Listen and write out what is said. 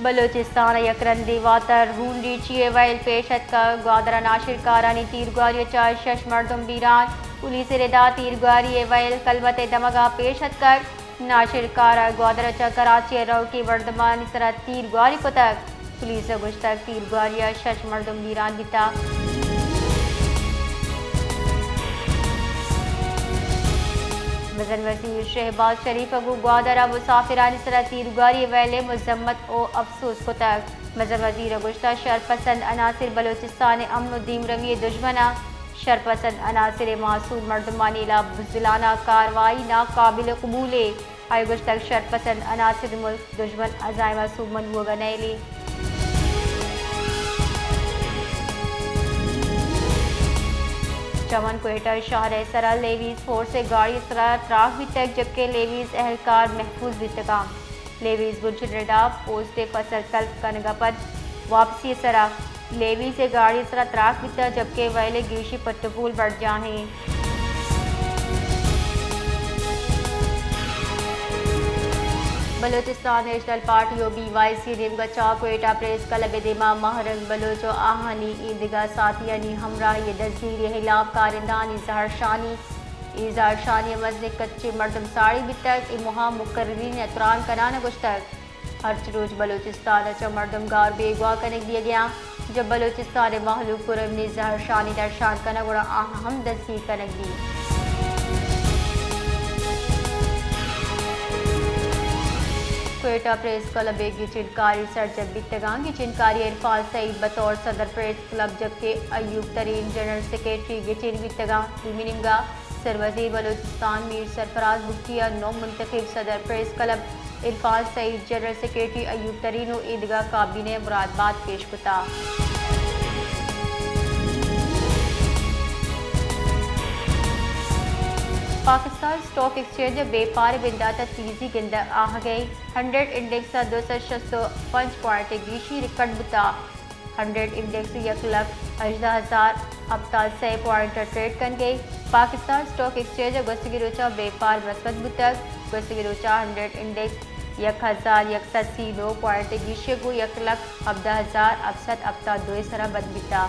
बलोचिस्तान यकरंदी वातर रूंडी चिए well पेशत का ग्वादरा नाशिरकारानी तीरगारी चार शश मर्दम बीरान police रेदा तीरगारी well कलवत दमगा पेशत कर नाशिरकारा ग्वादरा चा कराची रोटी वर्धमान सरा तीरगारी पतक पुलिस गुश्तक तीरगारिया शश मर्दम बीरान बिता वज़न वज़ीर शहबाज शरीफ अबू ग्वादरा मुसाफिरानी सरा तीरगारी वैले मजम्मत ओ अफसोस को तक वज़न वज़ीर गुश्ता शरपसंद अनासिर बलोचिस्तान अमन रवी दुश्मना शरपसंद अनासिर मासूम मर्दमानी ला बुज़िलाना कार्रवाई नाकाबिल कबूले आय गुश्तक शरपसंद अनासिर मुल्क दुश्मन अज़ाय मासूम मनहू गनैली चमन कोयटा शहर सरा लेवीज फोर्स से गाड़ी सरा त्राक भी तक जबकि लेवीज अहलकार महफूज भी तकाम लेवीज बुलचुनडा पोस्ट फसल कल्प कनगपत वापसी सरा लेवी से गाड़ी सरा त्राक भी तक जबकि वैले गिशी पट्टफूल बढ़ जाए बलोचिस्तान नेशनल पार्टी BYC रिमगचा कोयटा प्रेस क्लब दिमा महरंग बलोचो आहानी ईदगा साथियानी हमरा ये दस्तीर हिलाफ कारिंदान इजहार शानी मजने कच्चे मर्दम साड़ी बितक इमुहा मुकर्रीन एतरान कराना गुश्तक हर रोज बलोचिस्तान अच्छा मर्दम गार बेगवा कनेक दिया गया जब बलोचिस्तान महलूक पुरम ने इजहार शानी दर्शान कना गुड़ा अहम दस्तीर कनेक दी कोयटा प्रेस क्लब की चिनकारी सरजब बितगां की चिनकारी इरफान सईद बतौर सदर प्रेस क्लब जबकि अयूब तरीन जनरल सेक्रेटरी गिचिन बितगां दुमिनिंगा सरवजीर बलोचिस्तान मीर सरफराज बुख्तिया नौ मुंतखब सदर press club Irfan Saeed general secretary Ayub Tareen ईदगाह काबीने मुरादबाद पेश कुता पाकिस्तान स्टॉक एक्सचेंज व्यापार बिंदाता तेजी गिंदा आ गई 100 इंडेक्स 265 पॉइंट गीशी रिकॉर्ड बुता 100 इंडेक्स 1,18,000 अब तक 6 पॉइंट ट्रेड कर गई पाकिस्तान स्टॉक एक्सचेंज गुस्तगी रोचा व्यापार मस्बत बुतक गुस्तगी रोचा 100 इंडेक्स 1,189 पॉइंट गीशी को 1,18,000 अब तक 2 सरा बद बिता